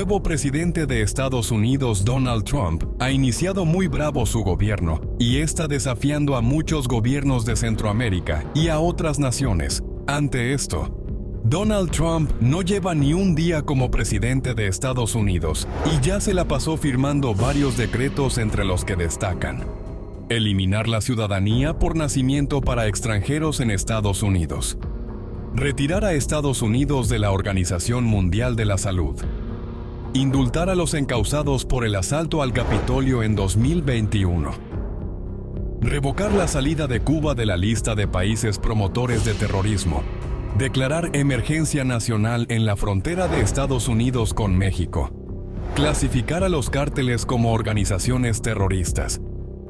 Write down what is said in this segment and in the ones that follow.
nuevo presidente de Estados Unidos, Donald Trump, ha iniciado muy bravo su gobierno y está desafiando a muchos gobiernos de Centroamérica y a otras naciones. Ante esto, Donald Trump no lleva ni un día como presidente de Estados Unidos y ya se la pasó firmando varios decretos, entre los que destacan: eliminar la ciudadanía por nacimiento para extranjeros en Estados Unidos, retirar a Estados Unidos de la Organización Mundial de la Salud, indultar a los encausados por el asalto al Capitolio en 2021, revocar la salida de Cuba de la lista de países promotores de terrorismo, declarar emergencia nacional en la frontera de Estados Unidos con México, clasificar a los cárteles como organizaciones terroristas,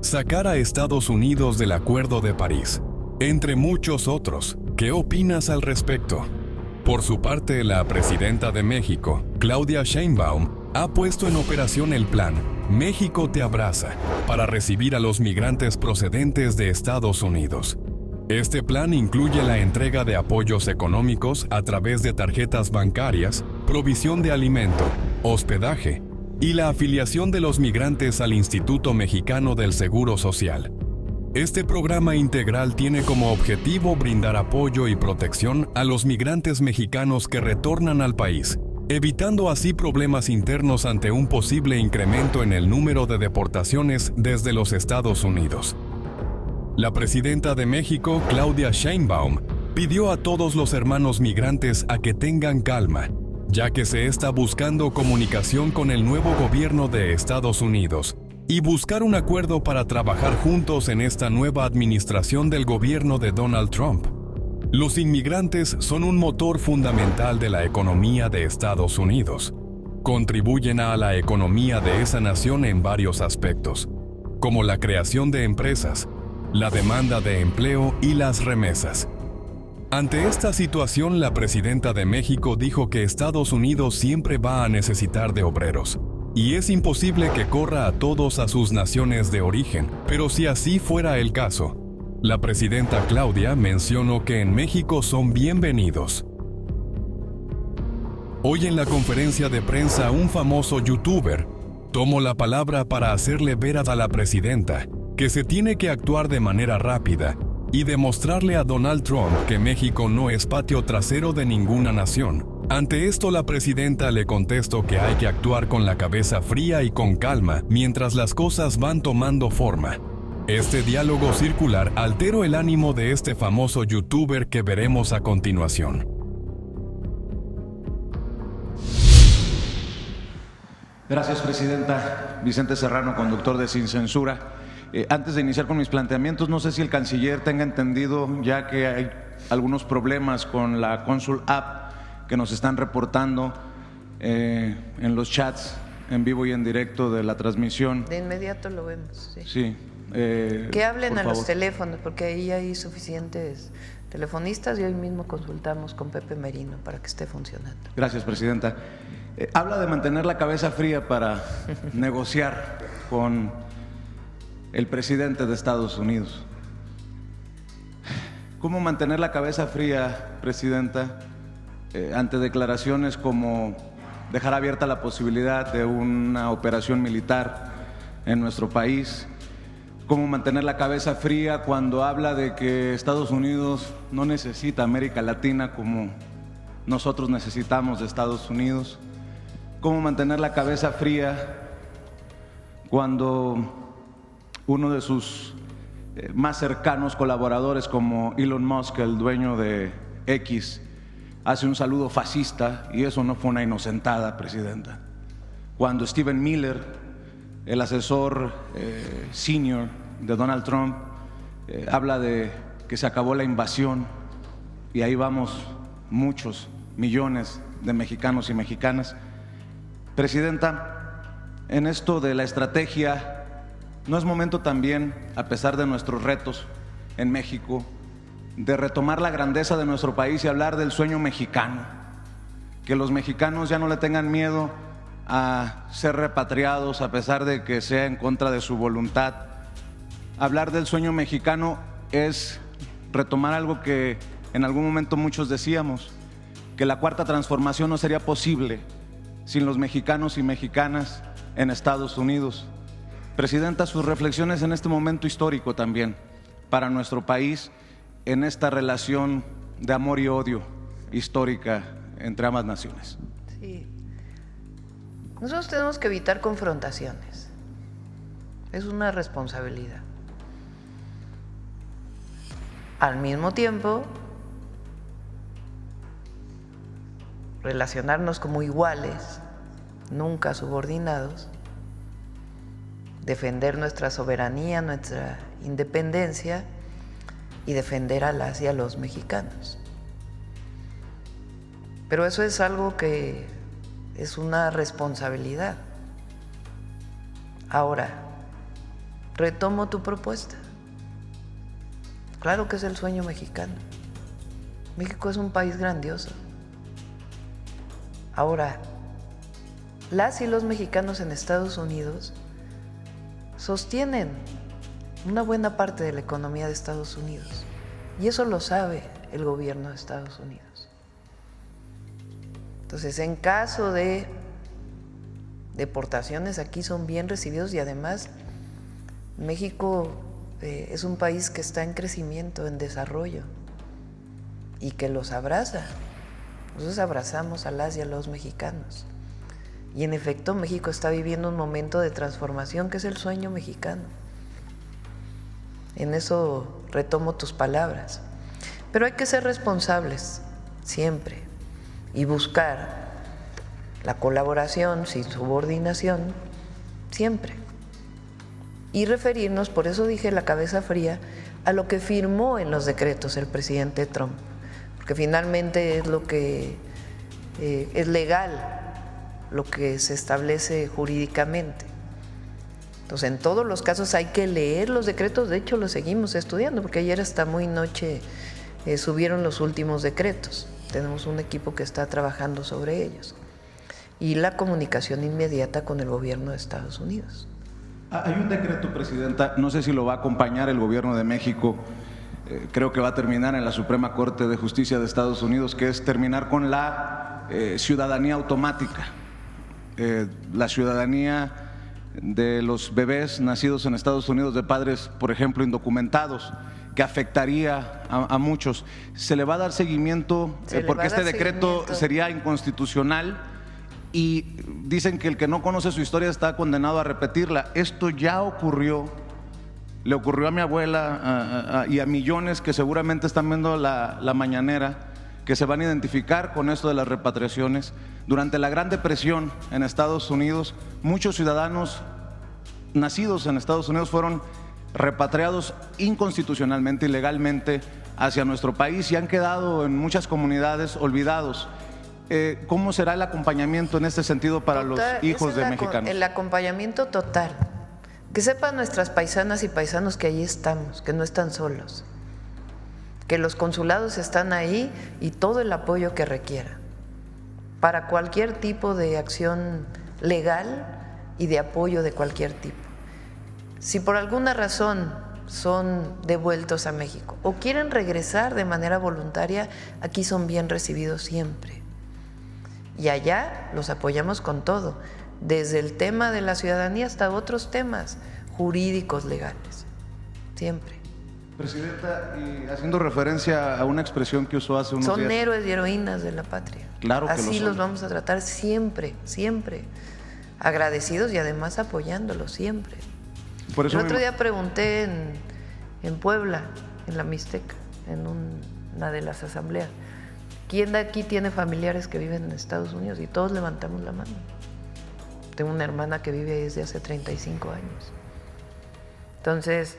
sacar a Estados Unidos del Acuerdo de París, entre muchos otros. ¿Qué opinas al respecto? Por su parte, la presidenta de México, Claudia Sheinbaum, ha puesto en operación el plan México te abraza para recibir a los migrantes procedentes de Estados Unidos. Este plan incluye la entrega de apoyos económicos a través de tarjetas bancarias, provisión de alimento, hospedaje y la afiliación de los migrantes al Instituto Mexicano del Seguro Social. Este programa integral tiene como objetivo brindar apoyo y protección a los migrantes mexicanos que retornan al país, evitando así problemas internos ante un posible incremento en el número de deportaciones desde los Estados Unidos. La presidenta de México, Claudia Sheinbaum, pidió a todos los hermanos migrantes a que tengan calma, ya que se está buscando comunicación con el nuevo gobierno de Estados Unidos y buscar un acuerdo para trabajar juntos en esta nueva administración del gobierno de Donald Trump. Los inmigrantes son un motor fundamental de la economía de Estados Unidos. Contribuyen a la economía de esa nación en varios aspectos, como la creación de empresas, la demanda de empleo y las remesas. Ante esta situación, la presidenta de México dijo que Estados Unidos siempre va a necesitar de obreros, y es imposible que corra a todos a sus naciones de origen, pero si así fuera el caso, la presidenta Claudia mencionó que en México son bienvenidos. Hoy en la conferencia de prensa, un famoso youtuber tomó la palabra para hacerle ver a la presidenta que se tiene que actuar de manera rápida y demostrarle a Donald Trump que México no es patio trasero de ninguna nación. Ante esto, la presidenta le contestó que hay que actuar con la cabeza fría y con calma mientras las cosas van tomando forma. Este diálogo circular alteró el ánimo de este famoso youtuber que veremos a continuación. Gracias, presidenta. Vicente Serrano, conductor de Sin Censura. Antes de iniciar con mis planteamientos, no sé si el canciller tenga entendido ya que hay algunos problemas con la Consul App que nos están reportando en los chats en vivo y en directo de la transmisión. De inmediato lo vemos, sí. Sí. Que hablen por a favor. los teléfonos, porque ahí hay suficientes telefonistas y hoy mismo consultamos con Pepe Merino para que esté funcionando. Gracias, presidenta. Habla de mantener la cabeza fría para negociar con el presidente de Estados Unidos. ¿Cómo mantener la cabeza fría, presidenta, ante declaraciones como dejar abierta la posibilidad de una operación militar en nuestro país? ¿Cómo mantener la cabeza fría cuando habla de que Estados Unidos no necesita América Latina como nosotros necesitamos de Estados Unidos? ¿Cómo mantener la cabeza fría cuando uno de sus más cercanos colaboradores, como Elon Musk, el dueño de X, hace un saludo fascista y eso no fue una inocentada, presidenta? Cuando Stephen Miller, el asesor senior de Donald Trump, habla de que se acabó la invasión y ahí vamos muchos millones de mexicanos y mexicanas. Presidenta, en esto de la estrategia, ¿no es momento también, a pesar de nuestros retos en México, de retomar la grandeza de nuestro país y hablar del sueño mexicano? Que los mexicanos ya no le tengan miedo a ser repatriados a pesar de que sea en contra de su voluntad. Hablar del sueño mexicano es retomar algo que en algún momento muchos decíamos, que la cuarta transformación no sería posible sin los mexicanos y mexicanas en Estados Unidos. Presidenta, sus reflexiones en este momento histórico también para nuestro país en esta relación de amor y odio histórica entre ambas naciones. Sí. Nosotros tenemos que evitar confrontaciones. Es una responsabilidad. Al mismo tiempo, relacionarnos como iguales, nunca subordinados, defender nuestra soberanía, nuestra independencia y defender a las y a los mexicanos. Pero eso es algo que es una responsabilidad. Ahora, retomo tu propuesta. Claro que es el sueño mexicano. México es un país grandioso. Ahora, las y los mexicanos en Estados Unidos sostienen una buena parte de la economía de Estados Unidos. Y eso lo sabe el gobierno de Estados Unidos. Entonces, en caso de deportaciones, aquí son bien recibidos y además México es un país que está en crecimiento, en desarrollo y que los abraza. Nosotros abrazamos a las y a los mexicanos. Y en efecto, México está viviendo un momento de transformación que es el sueño mexicano. En eso retomo tus palabras. Pero hay que ser responsables siempre y buscar la colaboración sin subordinación siempre. Y referirnos, por eso dije la cabeza fría, a lo que firmó en los decretos el presidente Trump, porque finalmente es lo que es legal, lo que se establece jurídicamente. Entonces, en todos los casos hay que leer los decretos, de hecho los seguimos estudiando, porque ayer hasta muy noche subieron los últimos decretos. Tenemos un equipo que está trabajando sobre ellos. Y la comunicación inmediata con el gobierno de Estados Unidos. Hay un decreto, Presidenta, no sé si lo va a acompañar el gobierno de México, creo que va a terminar en la Suprema Corte de Justicia de Estados Unidos, que es terminar con la ciudadanía automática. La ciudadanía de los bebés nacidos en Estados Unidos de padres, por ejemplo, indocumentados, que afectaría a muchos. ¿Se le va a dar seguimiento? Porque este decreto sería inconstitucional y dicen que el que no conoce su historia está condenado a repetirla. Esto ya ocurrió, le ocurrió a mi abuela y a millones que seguramente están viendo la mañanera, que se van a identificar con esto de las repatriaciones. Durante la Gran Depresión en Estados Unidos, muchos ciudadanos nacidos en Estados Unidos fueron repatriados inconstitucionalmente, ilegalmente hacia nuestro país y han quedado en muchas comunidades olvidados. ¿Cómo será el acompañamiento en este sentido para los hijos de mexicanos? El acompañamiento total. Que sepan nuestras paisanas y paisanos que allí estamos, que no están solos, que los consulados están ahí y todo el apoyo que requiera para cualquier tipo de acción legal y de apoyo de cualquier tipo. Si por alguna razón son devueltos a México o quieren regresar de manera voluntaria, aquí son bien recibidos siempre. Y allá los apoyamos con todo, desde el tema de la ciudadanía hasta otros temas jurídicos, legales, siempre. Presidenta, y haciendo referencia a una expresión que usó hace unos días. Son héroes y heroínas de la patria. Claro que así lo son. los vamos a tratar siempre, siempre. Agradecidos y además apoyándolos siempre. Por eso el otro día pregunté en Puebla, en la Mixteca, en una de las asambleas, ¿quién de aquí tiene familiares que viven en Estados Unidos? Y todos levantamos la mano. Tengo una hermana que vive desde hace 35 años. Entonces,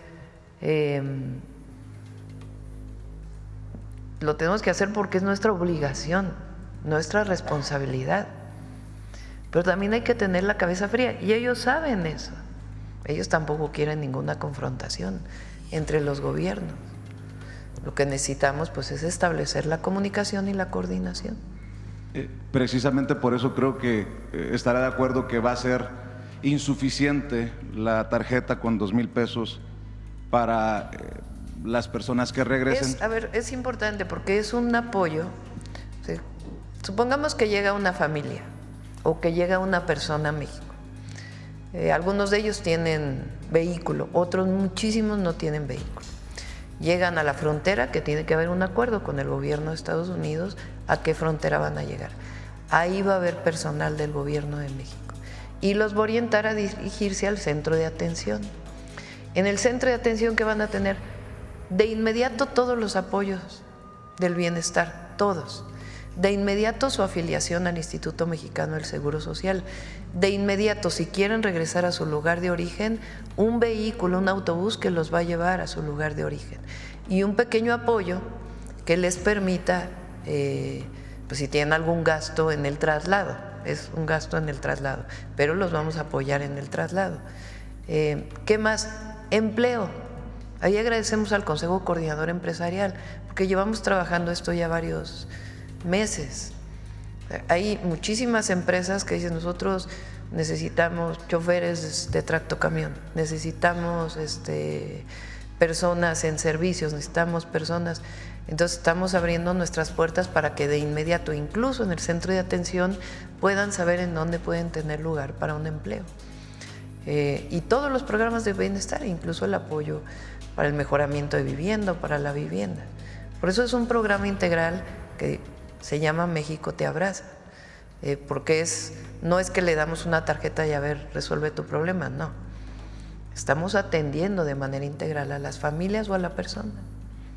lo tenemos que hacer porque es nuestra obligación, nuestra responsabilidad. Pero también hay que tener la cabeza fría y ellos saben eso. Ellos tampoco quieren ninguna confrontación entre los gobiernos. Lo que necesitamos pues es establecer la comunicación y la coordinación. Precisamente por eso creo que estará de acuerdo que va a ser insuficiente la tarjeta con 2,000 pesos para las personas que regresen. Es importante porque es un apoyo. Supongamos que llega una familia o que llega una persona a México. Algunos de ellos tienen vehículo, otros muchísimos no tienen vehículo. Llegan a la frontera, que tiene que haber un acuerdo con el gobierno de Estados Unidos a qué frontera van a llegar. Ahí va a haber personal del gobierno de México y los va a orientar a dirigirse al centro de atención. En el centro de atención, ¿qué van a tener? De inmediato todos los apoyos del bienestar, todos. De inmediato su afiliación al Instituto Mexicano del Seguro Social. De inmediato, si quieren regresar a su lugar de origen, un vehículo, un autobús que los va a llevar a su lugar de origen. Y un pequeño apoyo que les permita, pues si tienen algún gasto en el traslado, es un gasto en el traslado, pero los vamos a apoyar en el traslado. ¿Qué más? Empleo. Ahí agradecemos al Consejo Coordinador Empresarial, porque llevamos trabajando esto ya varios meses. Hay muchísimas empresas que dicen: nosotros necesitamos choferes de tractocamión, necesitamos personas en servicios, necesitamos personas. Entonces estamos abriendo nuestras puertas para que de inmediato, incluso en el centro de atención, puedan saber en dónde pueden tener lugar para un empleo. Y todos los programas de bienestar, incluso el apoyo para el mejoramiento de vivienda o para la vivienda. Por eso es un programa integral que se llama México te abraza, porque no es que le damos una tarjeta y a ver, resuelve tu problema, no. Estamos atendiendo de manera integral a las familias o a la persona.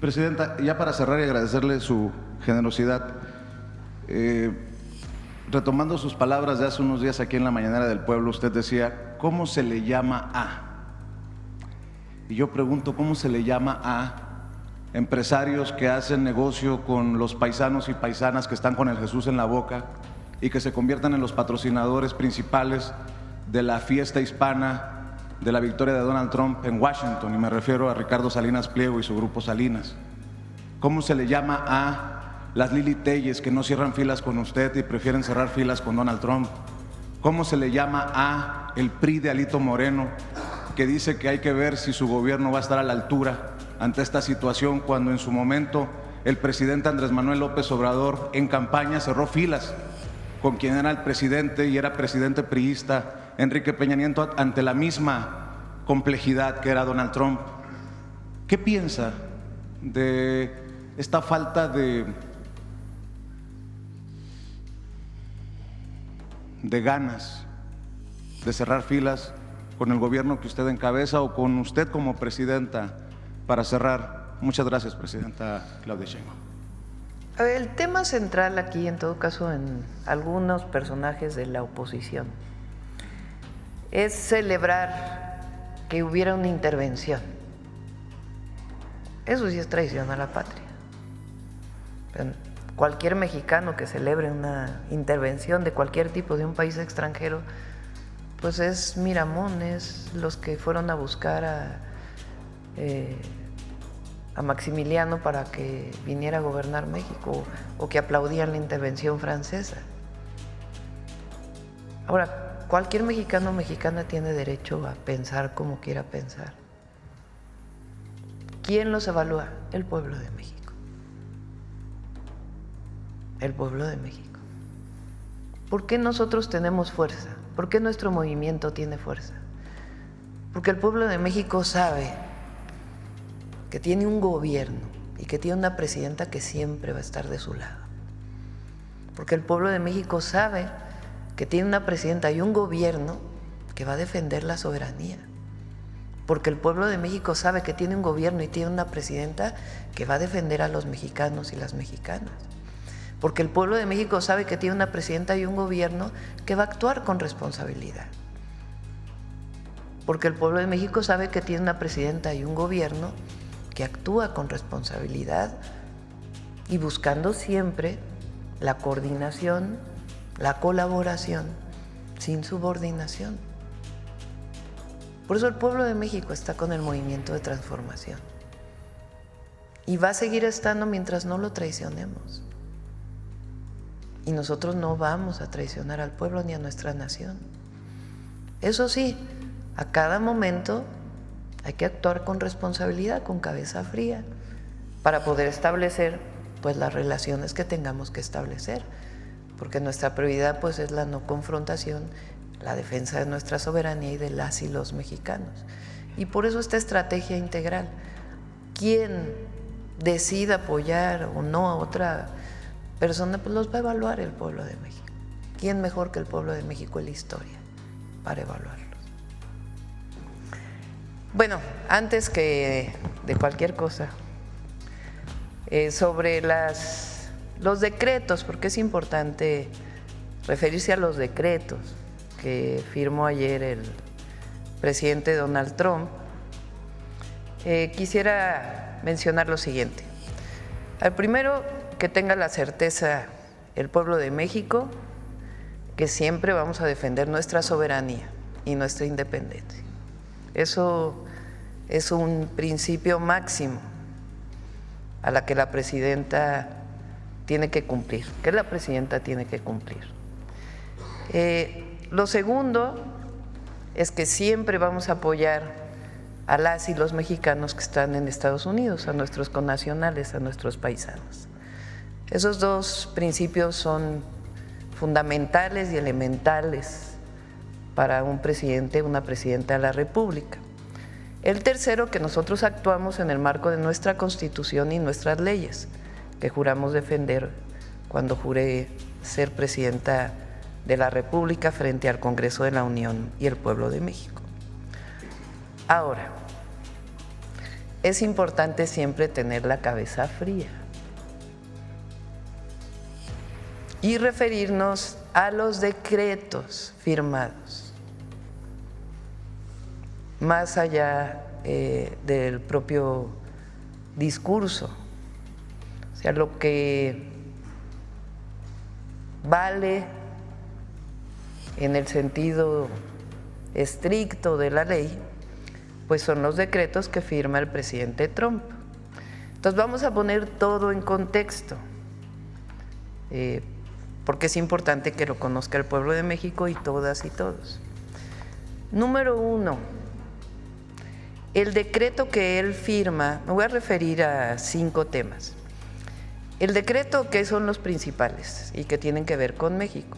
Presidenta, ya para cerrar y agradecerle su generosidad, retomando sus palabras de hace unos días aquí en la Mañanera del Pueblo, usted decía: ¿cómo se le llama a? Y yo pregunto: ¿cómo se le llama a empresarios que hacen negocio con los paisanos y paisanas que están con el Jesús en la boca y que se conviertan en los patrocinadores principales de la fiesta hispana de la victoria de Donald Trump en Washington? Y me refiero a Ricardo Salinas Pliego y su grupo Salinas. ¿Cómo se le llama a las Lili Telles que no cierran filas con usted y prefieren cerrar filas con Donald Trump? ¿Cómo se le llama a el PRI de Alito Moreno, que dice que hay que ver si su gobierno va a estar a la altura ante esta situación, cuando en su momento el presidente Andrés Manuel López Obrador en campaña cerró filas con quien era el presidente y era presidente priista, Enrique Peña Nieto, ante la misma complejidad que era Donald Trump? ¿Qué piensa de esta falta de ganas de cerrar filas con el gobierno que usted encabeza o con usted como presidenta para cerrar? Muchas gracias, presidenta Claudia Sheinbaum. A ver, el tema central aquí, en todo caso, en algunos personajes de la oposición, es celebrar que hubiera una intervención. Eso sí es traición a la patria. Cualquier mexicano que celebre una intervención de cualquier tipo de un país extranjero, pues es Miramón, es los que fueron a buscar a Maximiliano para que viniera a gobernar México, o que aplaudían la intervención francesa. Ahora, cualquier mexicano o mexicana tiene derecho a pensar como quiera pensar. ¿Quién los evalúa? El pueblo de México. El pueblo de México. ¿Por qué nosotros tenemos fuerza? ¿Por qué nuestro movimiento tiene fuerza? Porque el pueblo de México sabe que tiene un gobierno y que tiene una presidenta que siempre va a estar de su lado. Porque el pueblo de México sabe que tiene una presidenta y un gobierno que va a defender la soberanía. Porque el pueblo de México sabe que tiene un gobierno y tiene una presidenta que va a defender a los mexicanos y las mexicanas. Porque el pueblo de México sabe que tiene una presidenta y un gobierno que va a actuar con responsabilidad. Porque el pueblo de México sabe que tiene una presidenta y un gobierno que actúa con responsabilidad y buscando siempre la coordinación, la colaboración, sin subordinación. Por eso el pueblo de México está con el movimiento de transformación y va a seguir estando mientras no lo traicionemos. Y nosotros no vamos a traicionar al pueblo ni a nuestra nación. Eso sí, a cada momento hay que actuar con responsabilidad, con cabeza fría, para poder establecer pues las relaciones que tengamos que establecer. porque nuestra prioridad pues es la no confrontación, la defensa de nuestra soberanía y de las y los mexicanos. Y por eso esta estrategia integral. Quien decida apoyar o no a otra persona, pues los va a evaluar el pueblo de México. ¿Quién mejor que el pueblo de México en la historia para evaluarlos? Bueno, antes que de cualquier cosa, sobre los decretos, porque es importante referirse a los decretos que firmó ayer el presidente Donald Trump, quisiera mencionar lo siguiente. Al primero, que tenga la certeza el pueblo de México que siempre vamos a defender nuestra soberanía y nuestra independencia. Eso es un principio máximo a la que la presidenta tiene que cumplir, Lo segundo es que siempre vamos a apoyar a las y los mexicanos que están en Estados Unidos, a nuestros connacionales, a nuestros paisanos. Esos dos principios son fundamentales y elementales para un presidente, una presidenta de la República. El tercero, que nosotros actuamos en el marco de nuestra Constitución y nuestras leyes, que juramos defender cuando juré ser presidenta de la República frente al Congreso de la Unión y el pueblo de México. Ahora, es importante siempre tener la cabeza fría y referirnos a los decretos firmados, más allá del propio discurso. O sea, lo que vale en el sentido estricto de la ley, pues son los decretos que firma el presidente Trump. Entonces vamos a poner todo en contexto, porque es importante que lo conozca el pueblo de México y todas y todos. Número 1, el decreto que él firma, me voy a referir a 5 temas. El decreto, que son los principales y que tienen que ver con México.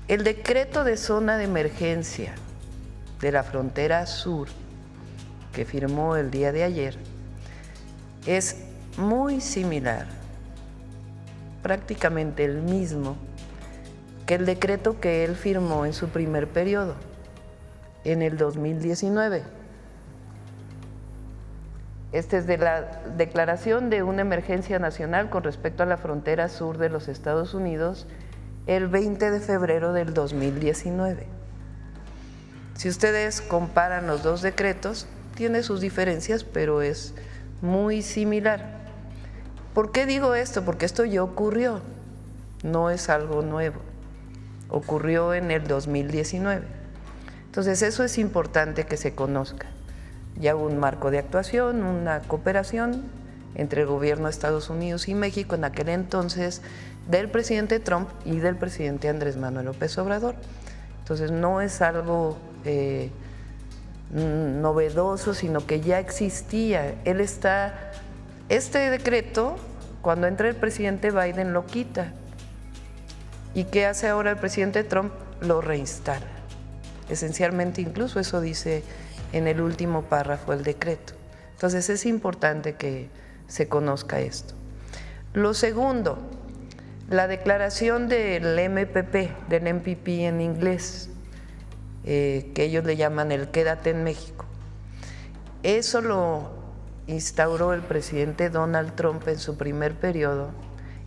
El decreto de zona de emergencia de la frontera sur, que firmó el día de ayer, es muy similar, prácticamente el mismo, que el decreto que él firmó en su primer periodo, en el 2019. Este es de la declaración de una emergencia nacional con respecto a la frontera sur de los Estados Unidos el 20 de febrero del 2019. Si ustedes comparan los dos decretos, tiene sus diferencias, pero es muy similar. ¿Por qué digo esto? Porque esto ya ocurrió, no es algo nuevo, ocurrió en el 2019. Entonces eso es importante que se conozca. Ya hubo un marco de actuación, una cooperación entre el gobierno de Estados Unidos y México en aquel entonces del presidente Trump y del presidente Andrés Manuel López Obrador. Entonces no es algo novedoso, sino que ya existía. Este decreto, cuando entra el presidente Biden, lo quita. ¿Y qué hace ahora el presidente Trump? Lo reinstala. Esencialmente, incluso eso dice en el último párrafo del decreto. Entonces es importante que se conozca esto. Lo segundo, la declaración del MPP, del MPP en inglés, que ellos le llaman el Quédate en México. Eso lo instauró el presidente Donald Trump en su primer periodo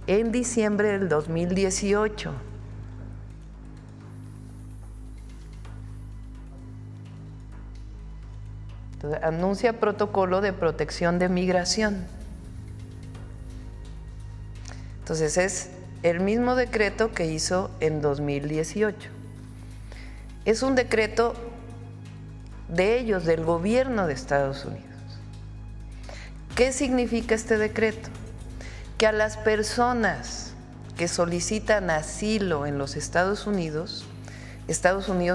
en diciembre del 2018. Entonces, anuncia protocolo de protección de migración. Entonces es el mismo decreto que hizo en 2018. Es un decreto de ellos, del gobierno de Estados Unidos. ¿Qué significa este decreto? Que a las personas que solicitan asilo en los Estados Unidos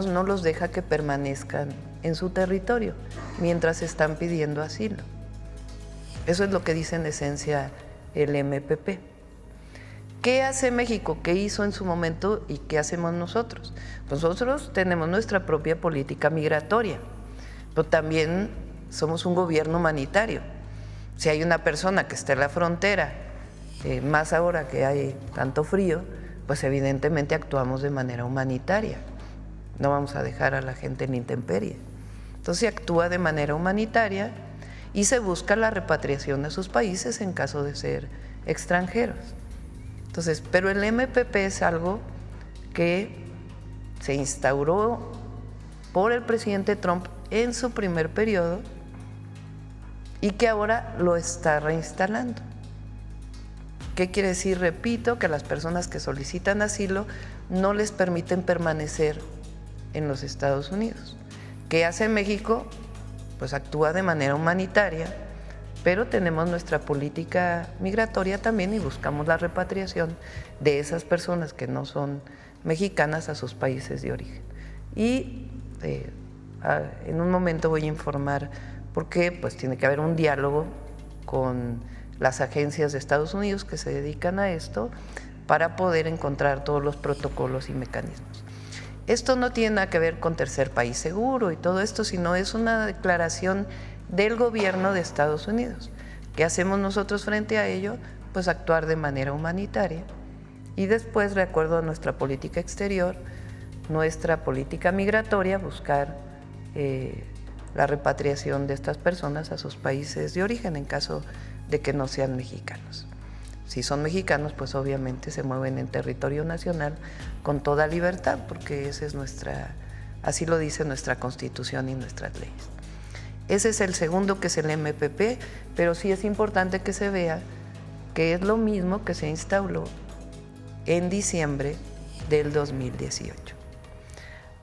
no los deja que permanezcan en su territorio mientras están pidiendo asilo. Eso es lo que dice en esencia el MPP. ¿Qué hace México? ¿Qué hizo en su momento y qué hacemos nosotros? Pues nosotros tenemos nuestra propia política migratoria, pero también somos un gobierno humanitario. Si hay una persona que está en la frontera, más ahora que hay tanto frío, pues evidentemente actuamos de manera humanitaria. No vamos a dejar a la gente en intemperie. Entonces se actúa de manera humanitaria y se busca la repatriación de sus países en caso de ser extranjeros. Entonces, pero el MPP es algo que se instauró por el presidente Trump en su primer periodo y que ahora lo está reinstalando. ¿Qué quiere decir? Repito, que las personas que solicitan asilo no les permiten permanecer en los Estados Unidos. ¿Qué hace México? Pues actúa de manera humanitaria, pero tenemos nuestra política migratoria también y buscamos la repatriación de esas personas que no son mexicanas a sus países de origen. Y en un momento voy a informar por qué, pues tiene que haber un diálogo con las agencias de Estados Unidos que se dedican a esto para poder encontrar todos los protocolos y mecanismos. Esto no tiene nada que ver con tercer país seguro y todo esto, sino es una declaración del gobierno de Estados Unidos. ¿Qué hacemos nosotros frente a ello? Pues actuar de manera humanitaria y después, de acuerdo a nuestra política exterior, nuestra política migratoria, buscar la repatriación de estas personas a sus países de origen en caso de que no sean mexicanos. Si son mexicanos, pues obviamente se mueven en territorio nacional con toda libertad, porque esa es así lo dice nuestra Constitución y nuestras leyes. Ese es el segundo, que es el MPP, pero sí es importante que se vea que es lo mismo que se instauró en diciembre del 2018.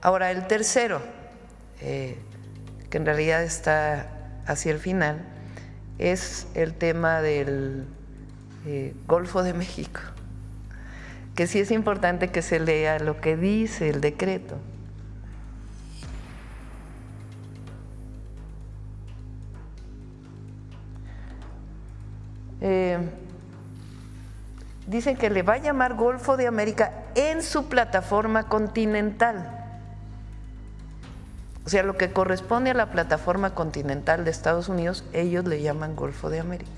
Ahora, el tercero, que en realidad está hacia el final, es el tema del Golfo de México, que sí es importante que se lea lo que dice el decreto. Dicen que le va a llamar Golfo de América en su plataforma continental. O sea, lo que corresponde a la plataforma continental de Estados Unidos, ellos le llaman Golfo de América.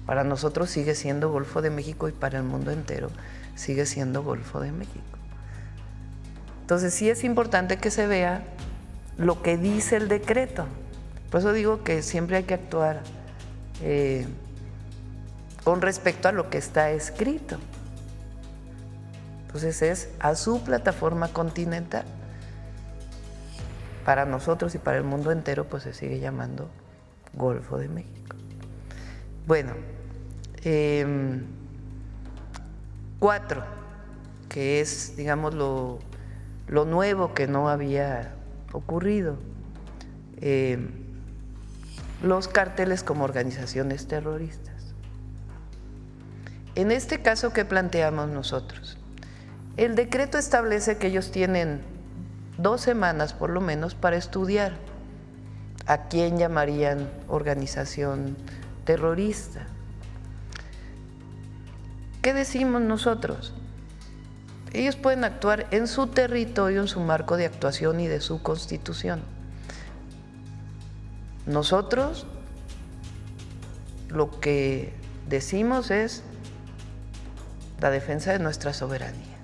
Para nosotros sigue siendo Golfo de México y para el mundo entero sigue siendo Golfo de México. Entonces sí es importante que se vea lo que dice el decreto. Por eso digo que siempre hay que actuar con respecto a lo que está escrito. Entonces es a su plataforma continental. Para nosotros y para el mundo entero pues se sigue llamando Golfo de México. Bueno, 4, que es, digamos, lo nuevo que no había ocurrido. Los cárteles como organizaciones terroristas. En este caso, ¿qué planteamos nosotros? El decreto establece que ellos tienen 2 semanas por lo menos para estudiar a quién llamarían organización terrorista. ¿Qué decimos nosotros? Ellos pueden actuar en su territorio, en su marco de actuación y de su constitución. Nosotros lo que decimos es la defensa de nuestra soberanía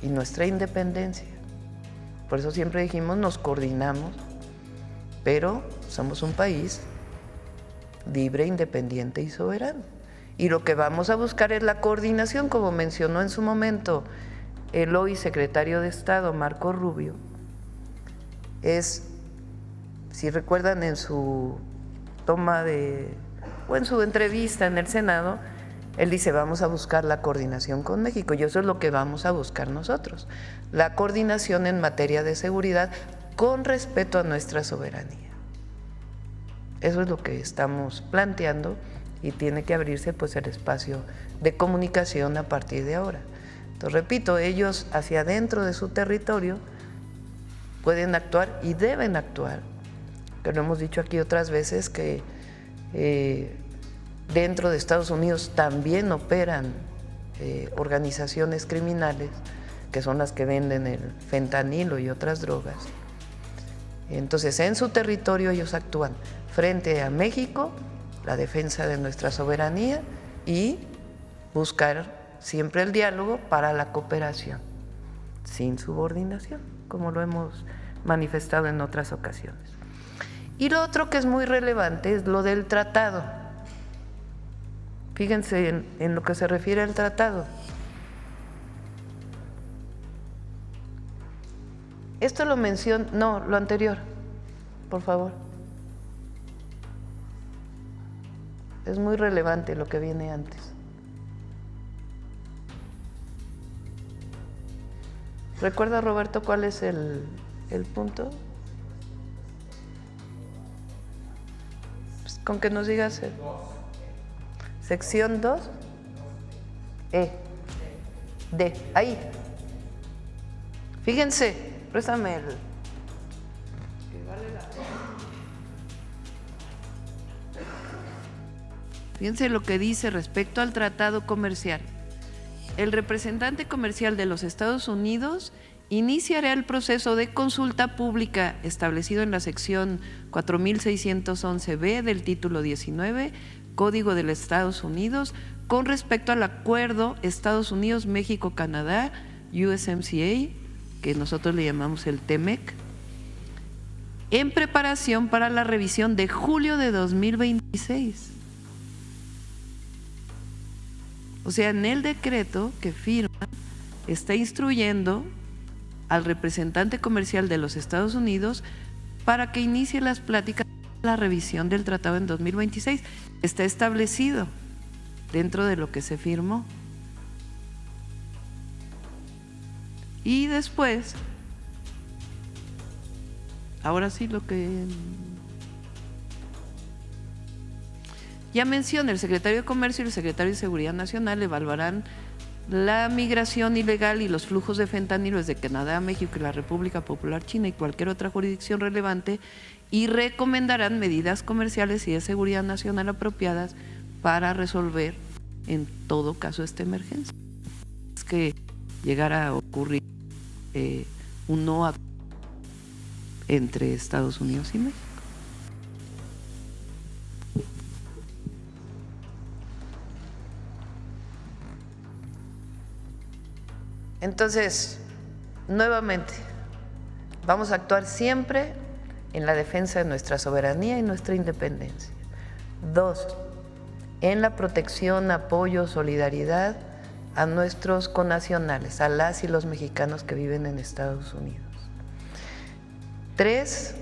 y nuestra independencia. Por eso siempre dijimos, nos coordinamos, pero somos un país libre, independiente y soberano. Y lo que vamos a buscar es la coordinación, como mencionó en su momento el hoy secretario de Estado, Marco Rubio. Si recuerdan, en su en su entrevista en el Senado, él dice, vamos a buscar la coordinación con México, y eso es lo que vamos a buscar nosotros, la coordinación en materia de seguridad con respeto a nuestra soberanía. Eso es lo que estamos planteando y tiene que abrirse pues el espacio de comunicación a partir de ahora. Entonces, repito, ellos hacia adentro de su territorio pueden actuar y deben actuar, que lo hemos dicho aquí otras veces, que dentro de Estados Unidos también operan organizaciones criminales, que son las que venden el fentanilo y otras drogas. Entonces, en su territorio ellos actúan frente a México, la defensa de nuestra soberanía y buscar siempre el diálogo para la cooperación, sin subordinación, como lo hemos manifestado en otras ocasiones. Y lo otro que es muy relevante es lo del tratado. Fíjense en lo que se refiere al tratado. Esto lo menciona, no, lo anterior, por favor. Es muy relevante lo que viene antes. ¿Recuerda, Roberto, cuál es el punto? Pues con que nos digas sección 2, D, ahí. Fíjense, préstame el... Fíjense lo que dice respecto al tratado comercial. El representante comercial de los Estados Unidos iniciará el proceso de consulta pública establecido en la sección 4611B del título 19, Código de los Estados Unidos, con respecto al acuerdo Estados Unidos-México-Canadá, USMCA, que nosotros le llamamos el TEMEC, en preparación para la revisión de julio de 2026. O sea, en el decreto que firma está instruyendo al representante comercial de los Estados Unidos para que inicie las pláticas de la revisión del tratado en 2026. Está establecido dentro de lo que se firmó. Y después, ahora sí lo que ya menciona, el secretario de Comercio y el secretario de Seguridad Nacional evaluarán la migración ilegal y los flujos de fentanilo desde Canadá, México y la República Popular China y cualquier otra jurisdicción relevante y recomendarán medidas comerciales y de seguridad nacional apropiadas para resolver en todo caso esta emergencia. Es que llegara a ocurrir un no acuerdo entre Estados Unidos y México. Entonces, nuevamente, vamos a actuar siempre en la defensa de nuestra soberanía y nuestra independencia. 2, en la protección, apoyo, solidaridad a nuestros connacionales, a las y los mexicanos que viven en Estados Unidos. 3,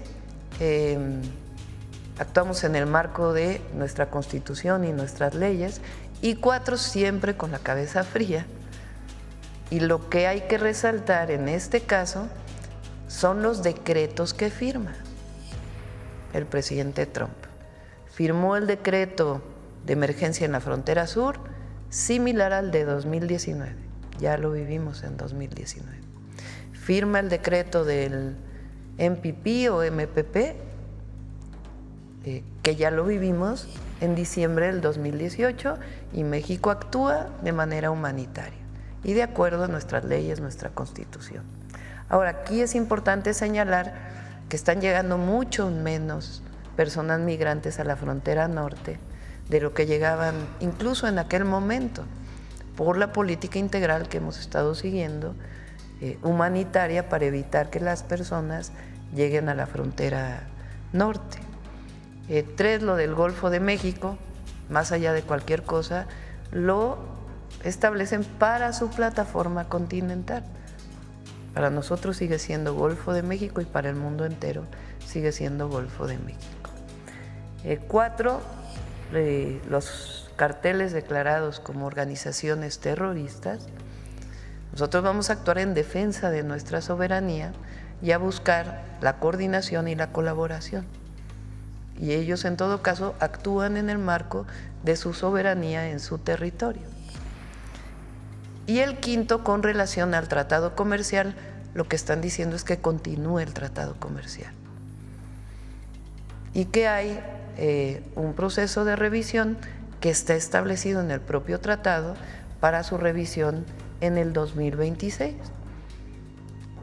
actuamos en el marco de nuestra Constitución y nuestras leyes. Y 4, siempre con la cabeza fría. Y lo que hay que resaltar en este caso son los decretos que firma el presidente Trump. Firmó el decreto de emergencia en la frontera sur, similar al de 2019, ya lo vivimos en 2019. Firma el decreto del MPP o MPP, que ya lo vivimos en diciembre del 2018, y México actúa de manera humanitaria y de acuerdo a nuestras leyes, nuestra Constitución. Ahora, aquí es importante señalar que están llegando mucho menos personas migrantes a la frontera norte de lo que llegaban incluso en aquel momento, por la política integral que hemos estado siguiendo, humanitaria, para evitar que las personas lleguen a la frontera norte. 3, lo del Golfo de México, más allá de cualquier cosa, lo establecen para su plataforma continental. Para nosotros sigue siendo Golfo de México y para el mundo entero sigue siendo Golfo de México. 4, los carteles declarados como organizaciones terroristas. Nosotros vamos a actuar en defensa de nuestra soberanía y a buscar la coordinación y la colaboración. Y ellos en todo caso actúan en el marco de su soberanía en su territorio. Y el 5, con relación al tratado comercial, lo que están diciendo es que continúe el tratado comercial y que hay un proceso de revisión que está establecido en el propio tratado para su revisión en el 2026.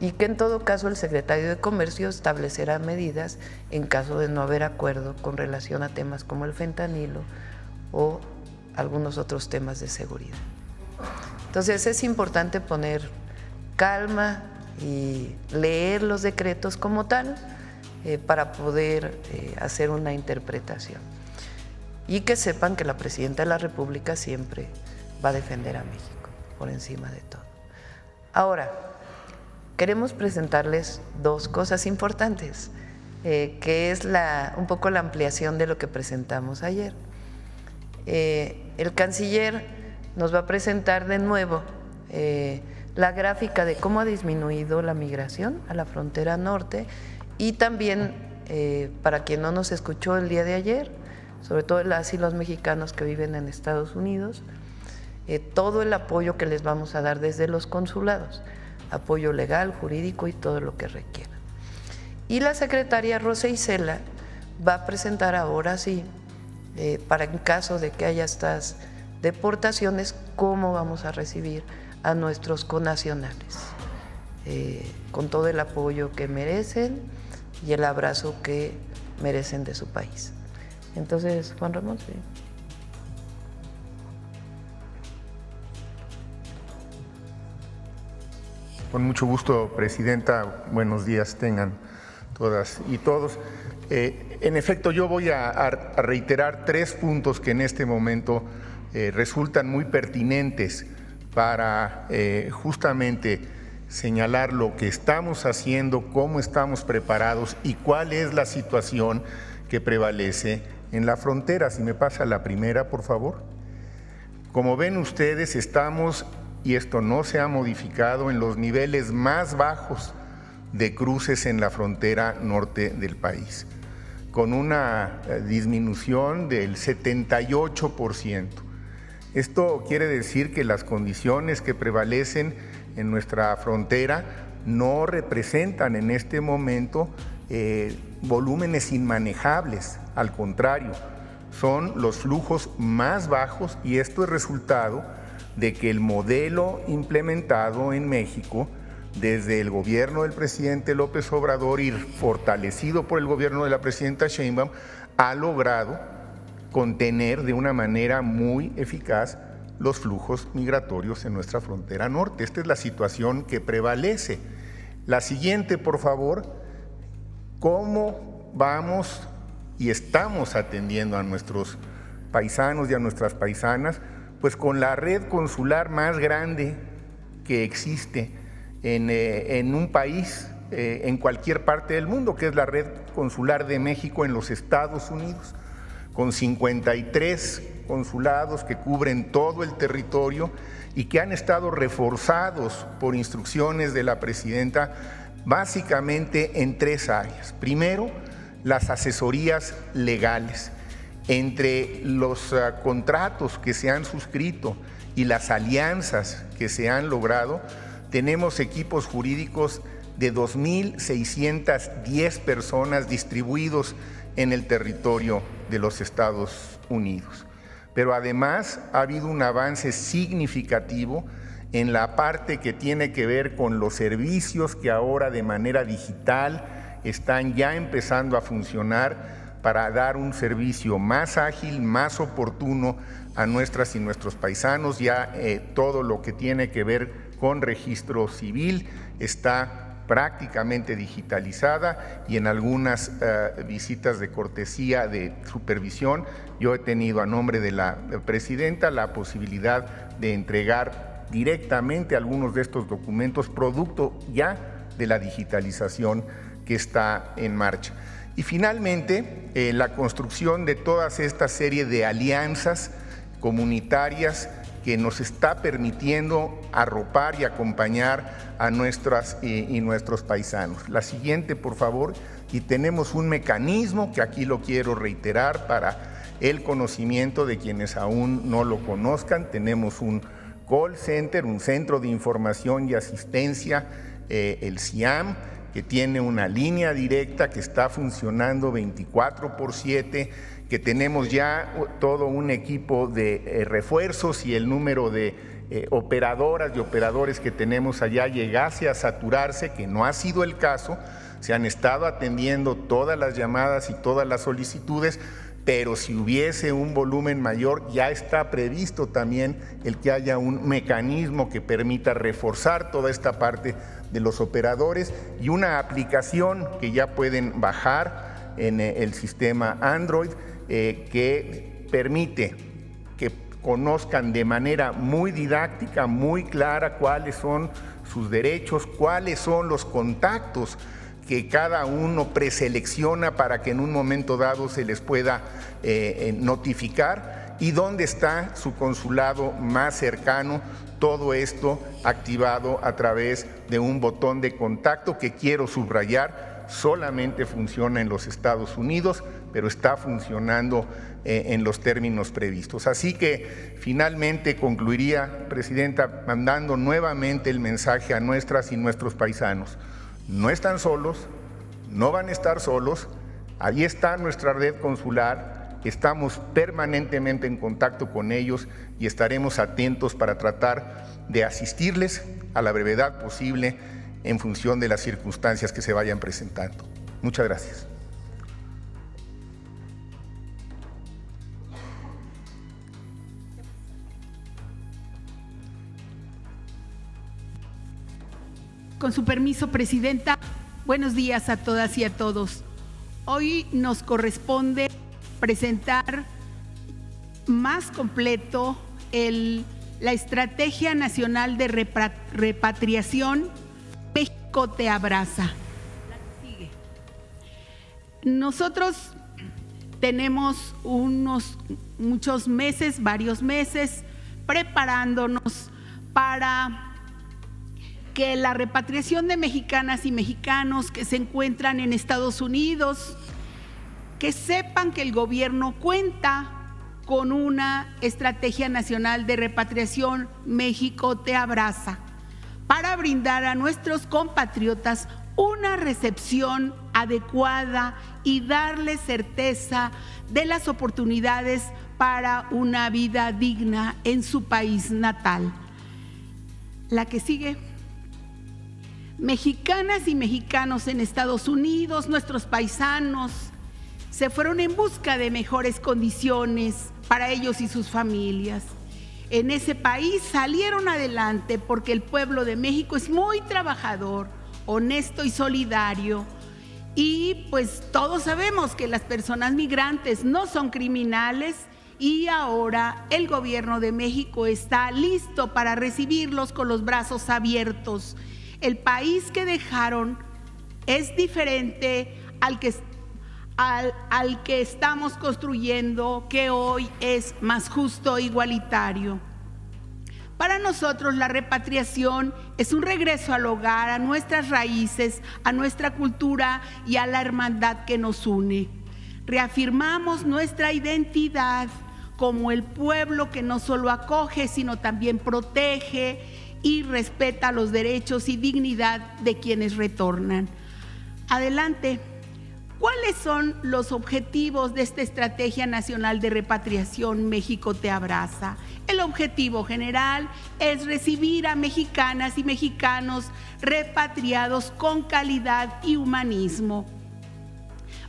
Y que en todo caso el secretario de Comercio establecerá medidas en caso de no haber acuerdo con relación a temas como el fentanilo o algunos otros temas de seguridad. Entonces es importante poner calma y leer los decretos como tal para poder hacer una interpretación. Y que sepan que la Presidenta de la República siempre va a defender a México por encima de todo. Ahora, queremos presentarles dos cosas importantes, que es un poco la ampliación de lo que presentamos ayer. El canciller nos va a presentar de nuevo la gráfica de cómo ha disminuido la migración a la frontera norte y también, para quien no nos escuchó el día de ayer, sobre todo las y los mexicanos que viven en Estados Unidos, todo el apoyo que les vamos a dar desde los consulados, apoyo legal, jurídico y todo lo que requieran. Y la secretaria Rosa Isela va a presentar ahora sí, para en caso de que haya estas deportaciones, cómo vamos a recibir a nuestros connacionales, con todo el apoyo que merecen y el abrazo que merecen de su país. Entonces, Juan Ramón, sí. Con mucho gusto, Presidenta. Buenos días tengan todas y todos. En efecto, yo voy a reiterar 3 puntos que en este momento resultan muy pertinentes para justamente señalar lo que estamos haciendo, cómo estamos preparados y cuál es la situación que prevalece en la frontera. Si me pasa la primera, por favor. Como ven ustedes, estamos, y esto no se ha modificado, en los niveles más bajos de cruces en la frontera norte del país, con una disminución del 78%. Esto quiere decir que las condiciones que prevalecen en nuestra frontera no representan en este momento volúmenes inmanejables, al contrario, son los flujos más bajos, y esto es resultado de que el modelo implementado en México desde el gobierno del presidente López Obrador y fortalecido por el gobierno de la presidenta Sheinbaum ha logrado contener de una manera muy eficaz los flujos migratorios en nuestra frontera norte. Esta es la situación que prevalece. La siguiente, por favor. ¿Cómo vamos y estamos atendiendo a nuestros paisanos y a nuestras paisanas? Pues con la red consular más grande que existe en un país, en cualquier parte del mundo, que es la red consular de México en los Estados Unidos, con 53 consulados que cubren todo el territorio y que han estado reforzados por instrucciones de la presidenta básicamente en 3 áreas. Primero, las asesorías legales. Entre los contratos que se han suscrito y las alianzas que se han logrado, tenemos equipos jurídicos de 2,610 personas distribuidos en el territorio de los Estados Unidos. Pero además ha habido un avance significativo en la parte que tiene que ver con los servicios que ahora de manera digital están ya empezando a funcionar para dar un servicio más ágil, más oportuno a nuestras y nuestros paisanos. Ya todo lo que tiene que ver con registro civil está prácticamente digitalizada, y en algunas visitas de cortesía de supervisión yo he tenido a nombre de la presidenta la posibilidad de entregar directamente algunos de estos documentos, producto ya de la digitalización que está en marcha. Y finalmente, la construcción de toda esta serie de alianzas comunitarias que nos está permitiendo arropar y acompañar a nuestras y nuestros paisanos. La siguiente, por favor. Y tenemos un mecanismo que aquí lo quiero reiterar para el conocimiento de quienes aún no lo conozcan. Tenemos un call center, un centro de información y asistencia, el CIAM, que tiene una línea directa que está funcionando 24/7 que tenemos ya todo un equipo de refuerzos y el número de operadoras y operadores que tenemos allá llegase a saturarse, que no ha sido el caso. Se han estado atendiendo todas las llamadas y todas las solicitudes, pero si hubiese un volumen mayor, ya está previsto también el que haya un mecanismo que permita reforzar toda esta parte de los operadores y una aplicación que ya pueden bajar en el sistema Android que permite que conozcan de manera muy didáctica, muy clara cuáles son sus derechos, cuáles son los contactos que cada uno preselecciona para que en un momento dado se les pueda notificar y dónde está su consulado más cercano. Todo esto activado a través de un botón de contacto que quiero subrayar, solamente funciona en los Estados Unidos, pero está funcionando en los términos previstos. Así que finalmente concluiría, Presidenta, mandando nuevamente el mensaje a nuestras y nuestros paisanos. No están solos, no van a estar solos, ahí está nuestra red consular, estamos permanentemente en contacto con ellos y estaremos atentos para tratar de asistirles a la brevedad posible en función de las circunstancias que se vayan presentando. Muchas gracias. Con su permiso, Presidenta, buenos días a todas y a todos. Hoy nos corresponde presentar más completo la Estrategia Nacional de Repatriación México Te Abraza. La que sigue. Nosotros tenemos muchos meses, varios meses, preparándonos para que la repatriación de mexicanas y mexicanos que se encuentran en Estados Unidos, que sepan que el gobierno cuenta con una Estrategia Nacional de Repatriación México Te Abraza, para brindar a nuestros compatriotas una recepción adecuada y darles certeza de las oportunidades para una vida digna en su país natal. La que sigue. Mexicanas y mexicanos en Estados Unidos, nuestros paisanos, se fueron en busca de mejores condiciones para ellos y sus familias. En ese país salieron adelante porque el pueblo de México es muy trabajador, honesto y solidario. Y pues todos sabemos que las personas migrantes no son criminales y ahora el gobierno de México está listo para recibirlos con los brazos abiertos. El país que dejaron es diferente al que estamos construyendo, que hoy es más justo e igualitario. Para nosotros la repatriación es un regreso al hogar, a nuestras raíces, a nuestra cultura y a la hermandad que nos une. Reafirmamos nuestra identidad como el pueblo que no solo acoge, sino también protege y respeta los derechos y dignidad de quienes retornan. Adelante. ¿Cuáles son los objetivos de esta Estrategia Nacional de Repatriación México Te Abraza? El objetivo general es recibir a mexicanas y mexicanos repatriados con calidad y humanismo.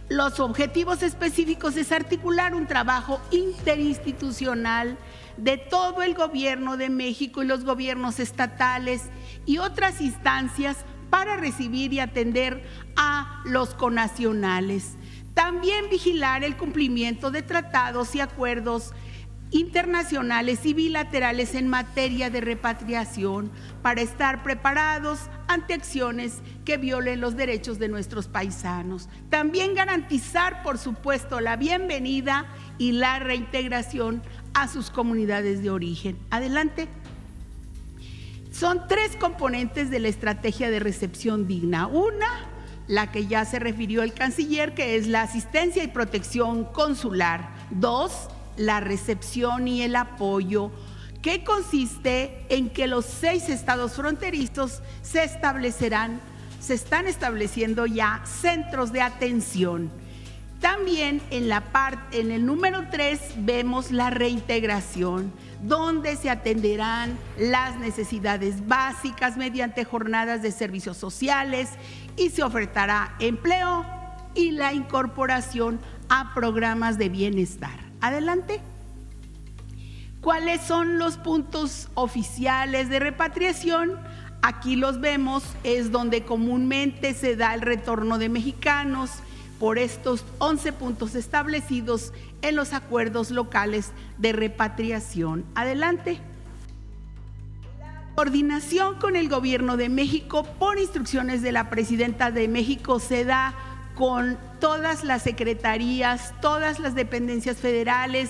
Los objetivos específicos es articular un trabajo interinstitucional de todo el gobierno de México y los gobiernos estatales y otras instancias para recibir y atender a los connacionales. También vigilar el cumplimiento de tratados y acuerdos internacionales y bilaterales en materia de repatriación para estar preparados ante acciones que violen los derechos de nuestros paisanos. También garantizar, por supuesto, la bienvenida y la reintegración a sus comunidades de origen. Adelante. Son 3 componentes de la estrategia de recepción digna. Una, la que ya se refirió el canciller, que es la asistencia y protección consular. 2, la recepción y el apoyo, que consiste en que los 6 estados fronterizos se están estableciendo ya centros de atención. También en el número 3 vemos la reintegración, donde se atenderán las necesidades básicas mediante jornadas de servicios sociales y se ofertará empleo y la incorporación a programas de bienestar. Adelante. ¿Cuáles son los puntos oficiales de repatriación? Aquí los vemos, es donde comúnmente se da el retorno de mexicanos por estos 11 puntos establecidos en los acuerdos locales de repatriación. Adelante. La coordinación con el Gobierno de México por instrucciones de la Presidenta de México se da con todas las secretarías, todas las dependencias federales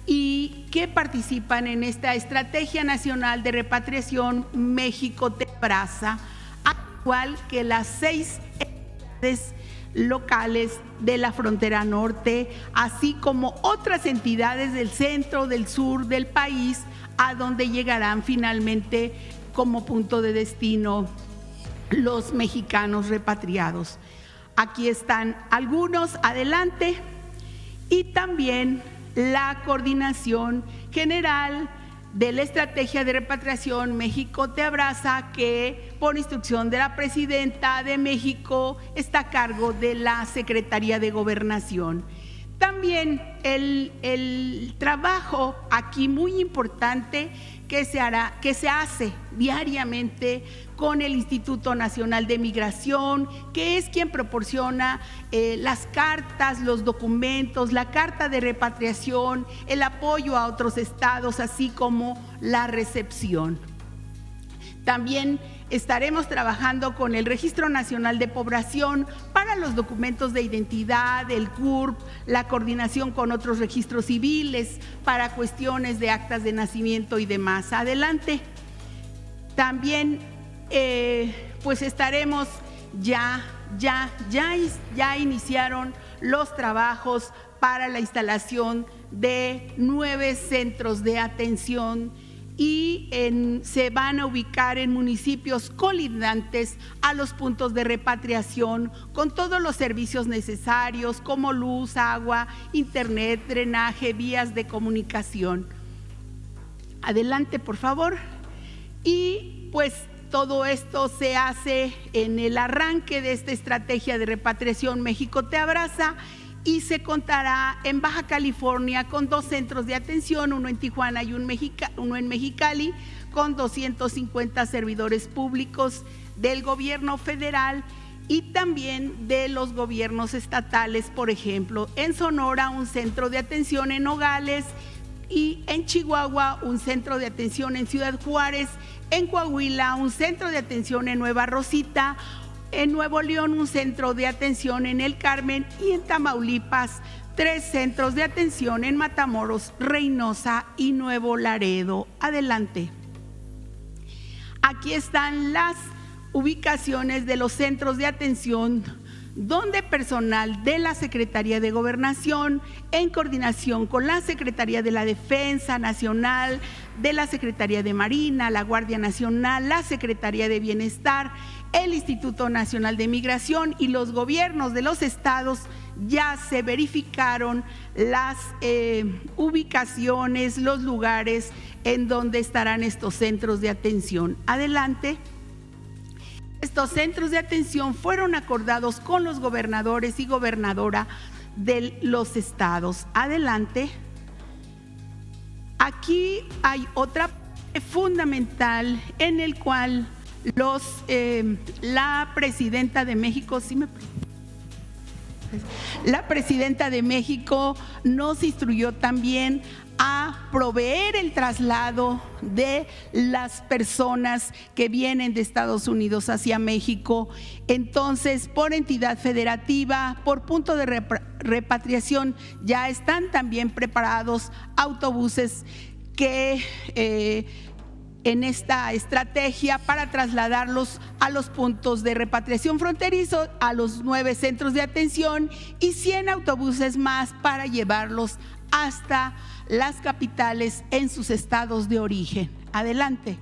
y que participan en esta Estrategia Nacional de Repatriación México Te Abraza, al igual que las 6 entidades locales de la frontera norte, así como otras entidades del centro, del sur del país, a donde llegarán finalmente como punto de destino los mexicanos repatriados. Aquí están algunos, adelante, y también la coordinación general de la Estrategia de Repatriación México Te Abraza, que por instrucción de la Presidenta de México está a cargo de la Secretaría de Gobernación. También el trabajo aquí muy importante que se hace diariamente con el Instituto Nacional de Migración, que es quien proporciona las cartas, los documentos, la carta de repatriación, el apoyo a otros estados, así como la recepción. También estaremos trabajando con el Registro Nacional de Población para los documentos de identidad, el CURP, la coordinación con otros registros civiles para cuestiones de actas de nacimiento y demás. Adelante. También pues estaremos ya iniciaron los trabajos para la instalación de 9 centros de atención y se van a ubicar en municipios colindantes a los puntos de repatriación con todos los servicios necesarios como luz, agua, internet, drenaje, vías de comunicación. Adelante, por favor. Y pues todo esto se hace en el arranque de esta Estrategia de Repatriación México Te Abraza, y se contará en Baja California con 2 centros de atención, uno en Tijuana y uno en Mexicali, con 250 servidores públicos del gobierno federal y también de los gobiernos estatales. Por ejemplo, en Sonora un centro de atención en Nogales, y en Chihuahua un centro de atención en Ciudad Juárez, en Coahuila un centro de atención en Nueva Rosita, en Nuevo León un centro de atención en El Carmen, y en Tamaulipas 3 centros de atención en Matamoros, Reynosa y Nuevo Laredo. Adelante. Aquí están las ubicaciones de los centros de atención donde personal de la Secretaría de Gobernación, en coordinación con la Secretaría de la Defensa Nacional, de la Secretaría de Marina, la Guardia Nacional, la Secretaría de Bienestar, el Instituto Nacional de Migración y los gobiernos de los estados, ya se verificaron las ubicaciones, los lugares en donde estarán estos centros de atención. Adelante. Estos centros de atención fueron acordados con los gobernadores y gobernadora de los estados. Adelante. Aquí hay otra parte fundamental en el cual la Presidenta de México, la Presidenta de México nos instruyó también a proveer el traslado de las personas que vienen de Estados Unidos hacia México. Entonces, por entidad federativa, por punto de repatriación, ya están también preparados autobuses que en esta estrategia para trasladarlos a los puntos de repatriación fronterizo, a los 9 centros de atención, y 100 autobuses más para llevarlos hasta las capitales en sus estados de origen. Adelante.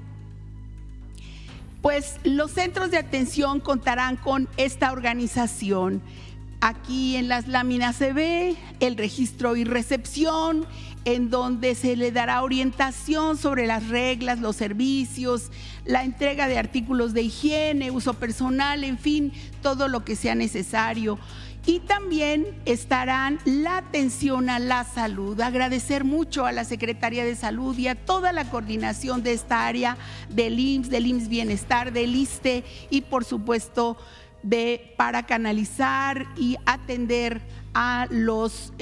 Pues los centros de atención contarán con esta organización. Aquí en las láminas se ve el registro y recepción, en donde se le dará orientación sobre las reglas, los servicios, la entrega de artículos de higiene, uso personal, en fin, todo lo que sea necesario. Y también estarán la atención a la salud. Agradecer mucho a la Secretaría de Salud y a toda la coordinación de esta área del IMSS Bienestar, del ISSSTE y por supuesto para canalizar y atender a los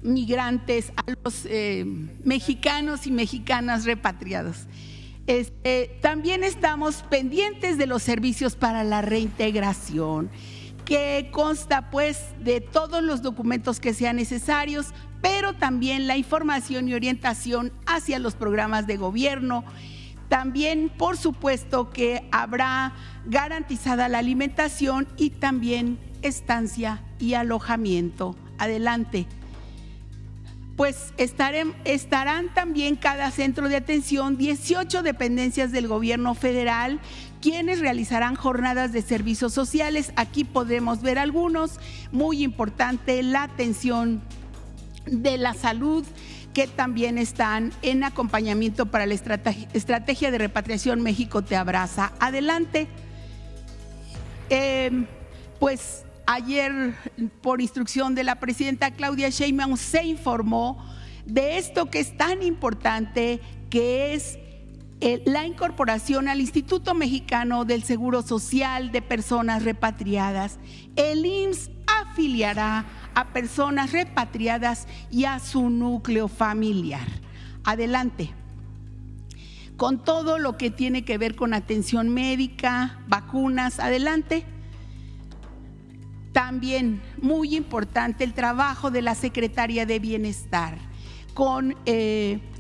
migrantes, a los mexicanos y mexicanas repatriados. También estamos pendientes de los servicios para la reintegración, que consta pues de todos los documentos que sean necesarios, pero también la información y orientación hacia los programas de gobierno. También, por supuesto, que habrá garantizada la alimentación y también estancia y alojamiento. Adelante. Pues estarán también cada centro de atención 18 dependencias del gobierno federal, quienes realizarán jornadas de servicios sociales. Aquí podemos ver algunos. Muy importante, la atención de la salud, que también están en acompañamiento para la estrategia de repatriación México Te Abraza. Adelante. Pues ayer, por instrucción de la presidenta Claudia Sheinbaum, se informó de esto que es tan importante, que es la incorporación al Instituto Mexicano del Seguro Social de Personas Repatriadas. El IMSS afiliará a personas repatriadas y a su núcleo familiar. Adelante. Con todo lo que tiene que ver con atención médica, vacunas, adelante. También muy importante el trabajo de la Secretaría de Bienestar con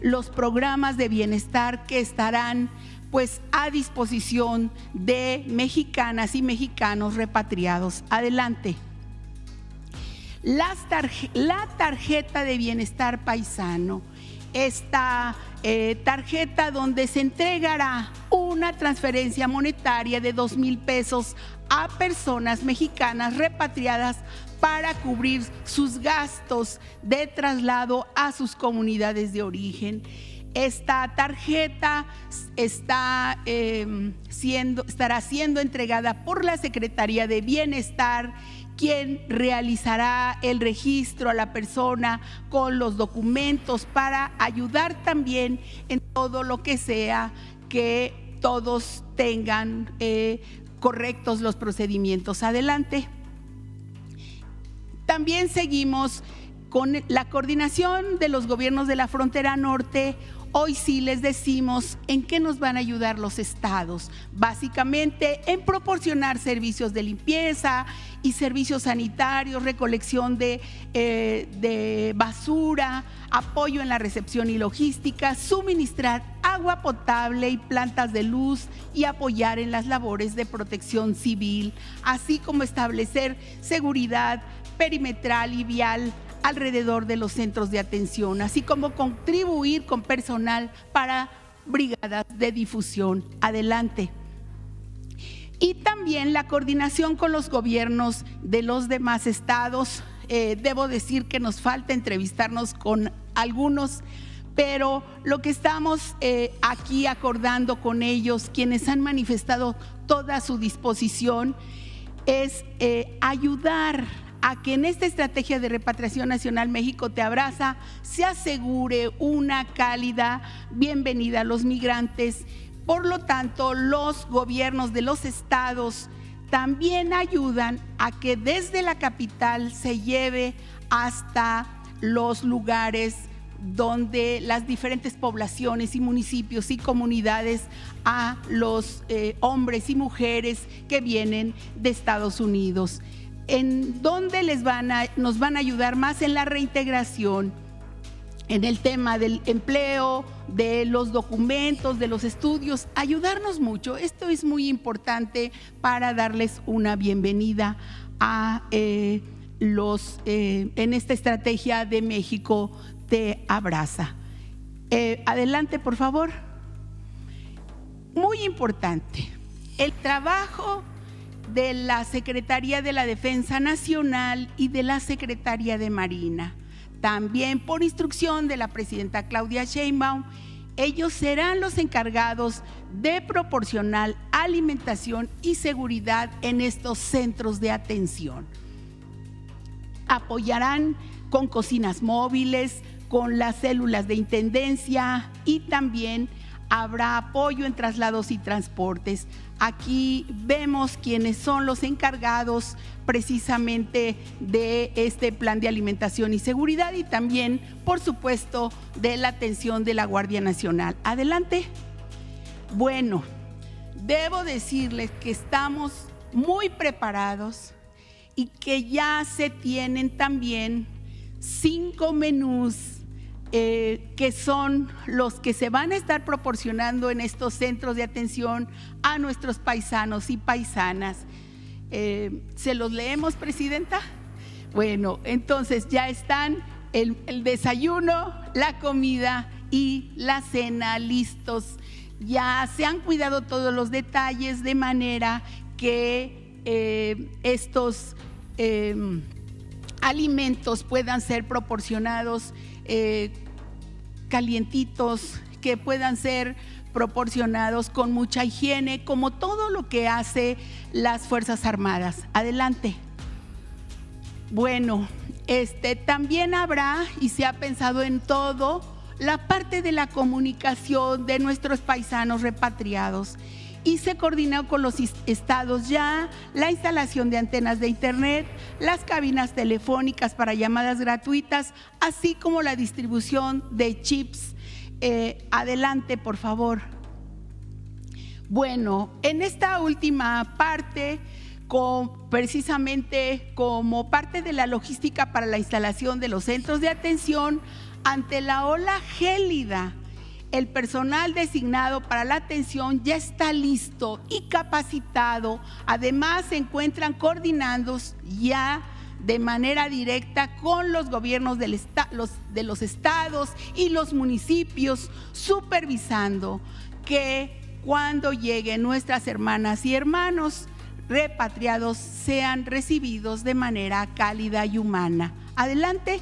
los programas de bienestar que estarán pues a disposición de mexicanas y mexicanos repatriados. Adelante. La tarjeta de bienestar paisano, esta tarjeta donde se entregará una transferencia monetaria de 2,000 pesos a personas mexicanas repatriadas para cubrir sus gastos de traslado a sus comunidades de origen. Esta tarjeta estará siendo entregada por la Secretaría de Bienestar, quien realizará el registro a la persona con los documentos para ayudar también en todo lo que sea que todos tengan correctos los procedimientos. Adelante. También seguimos con la coordinación de los gobiernos de la frontera norte. Hoy sí les decimos en qué nos van a ayudar los estados, básicamente en proporcionar servicios de limpieza y servicios sanitarios, recolección de basura, apoyo en la recepción y logística, suministrar agua potable y plantas de luz y apoyar en las labores de protección civil, así como establecer seguridad perimetral y vial alrededor de los centros de atención, así como contribuir con personal para brigadas de difusión. Adelante. Y también la coordinación con los gobiernos de los demás estados. Debo decir que nos falta entrevistarnos con algunos, pero lo que estamos aquí acordando con ellos, quienes han manifestado toda su disposición, es ayudar a que en esta estrategia de repatriación nacional México Te Abraza se asegure una cálida bienvenida a los migrantes. Por lo tanto, los gobiernos de los estados también ayudan a que desde la capital se lleve hasta los lugares donde las diferentes poblaciones y municipios y comunidades a los hombres y mujeres que vienen de Estados Unidos. En donde nos van a ayudar más en la reintegración, en el tema del empleo, de los documentos, de los estudios, ayudarnos mucho. Esto es muy importante para darles una bienvenida a en esta estrategia de México Te Abraza. Adelante, por favor. Muy importante, el trabajo de la Secretaría de la Defensa Nacional y de la Secretaría de Marina. También por instrucción de la presidenta Claudia Sheinbaum, ellos serán los encargados de proporcionar alimentación y seguridad en estos centros de atención. Apoyarán con cocinas móviles, con las células de intendencia y también habrá apoyo en traslados y transportes. Aquí vemos quiénes son los encargados precisamente de este plan de alimentación y seguridad y también, por supuesto, de la atención de la Guardia Nacional. Adelante. Bueno, debo decirles que estamos muy preparados y que ya se tienen también 5 menús que son los que se van a estar proporcionando en estos centros de atención a nuestros paisanos y paisanas. ¿Se los leemos, Presidenta? Bueno, entonces ya están el desayuno, la comida y la cena listos. Ya se han cuidado todos los detalles de manera que estos alimentos puedan ser proporcionados calientitos, que puedan ser proporcionados con mucha higiene, como todo lo que hace las Fuerzas Armadas. Adelante. Bueno, también habrá, y se ha pensado en todo, la parte de la comunicación de nuestros paisanos repatriados. Y se coordinó con los estados ya la instalación de antenas de internet, las cabinas telefónicas para llamadas gratuitas, así como la distribución de chips. Adelante, por favor. Bueno, en esta última parte, precisamente como parte de la logística para la instalación de los centros de atención ante la ola gélida, el personal designado para la atención ya está listo y capacitado. Además, se encuentran coordinando ya de manera directa con los gobiernos de los estados y los municipios, supervisando que cuando lleguen nuestras hermanas y hermanos repatriados sean recibidos de manera cálida y humana. Adelante.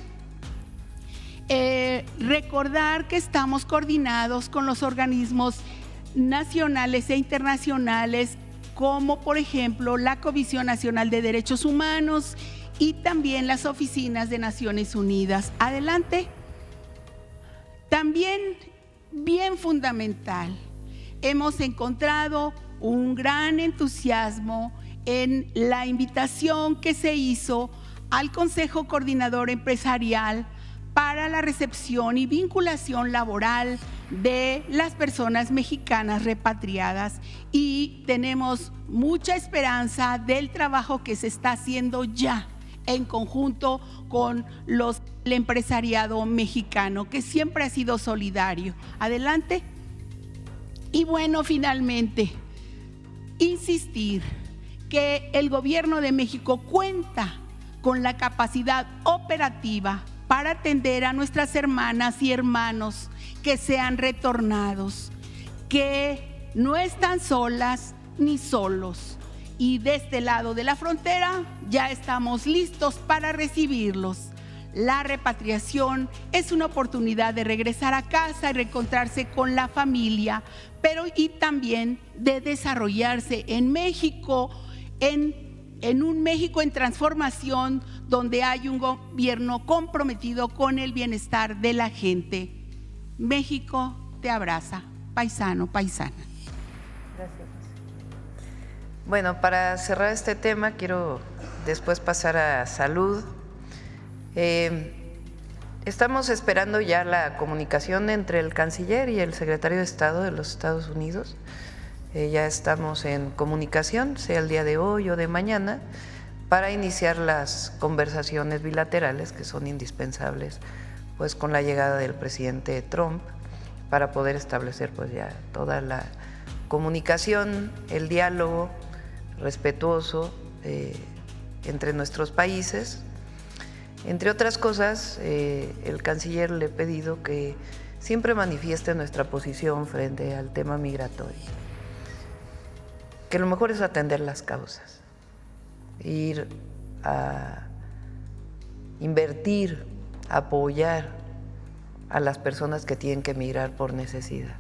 Recordar que estamos coordinados con los organismos nacionales e internacionales, como por ejemplo la Comisión Nacional de Derechos Humanos y también las oficinas de Naciones Unidas. Adelante. También, bien fundamental, hemos encontrado un gran entusiasmo en la invitación que se hizo al Consejo Coordinador Empresarial para la recepción y vinculación laboral de las personas mexicanas repatriadas, y tenemos mucha esperanza del trabajo que se está haciendo ya en conjunto con el empresariado mexicano, que siempre ha sido solidario. Adelante. Y bueno, finalmente, insistir que el gobierno de México cuenta con la capacidad operativa para atender a nuestras hermanas y hermanos que sean retornados, que no están solas ni solos. Y de este lado de la frontera ya estamos listos para recibirlos. La repatriación es una oportunidad de regresar a casa y reencontrarse con la familia, pero y también de desarrollarse en México, en un México en transformación, donde hay un gobierno comprometido con el bienestar de la gente. México te abraza, paisano, paisana. Gracias. Bueno, para cerrar este tema, quiero después pasar a salud. Estamos esperando ya la comunicación entre el canciller y el secretario de Estado de los Estados Unidos. Ya estamos en comunicación, sea el día de hoy o de mañana, para iniciar las conversaciones bilaterales que son indispensables, pues con la llegada del presidente Trump, para poder establecer pues ya toda la comunicación, el diálogo respetuoso entre nuestros países. Entre otras cosas, el canciller le he pedido que siempre manifieste nuestra posición frente al tema migratorio, que lo mejor es atender las causas, ir a invertir, apoyar a las personas que tienen que emigrar por necesidad.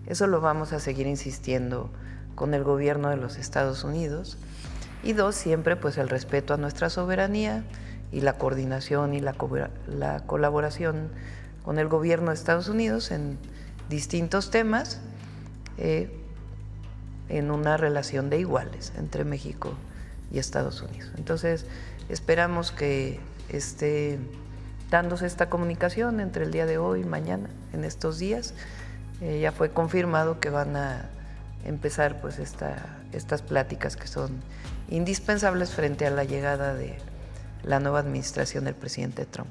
Eso lo vamos a seguir insistiendo con el gobierno de los Estados Unidos. Y dos, siempre pues el respeto a nuestra soberanía y la coordinación y la colaboración con el gobierno de Estados Unidos en distintos temas, en una relación de iguales entre México y Estados Unidos. Entonces, esperamos que esté dándose esta comunicación entre el día de hoy y mañana, en estos días. Ya fue confirmado que van a empezar pues estas pláticas que son indispensables frente a la llegada de la nueva administración del presidente Trump.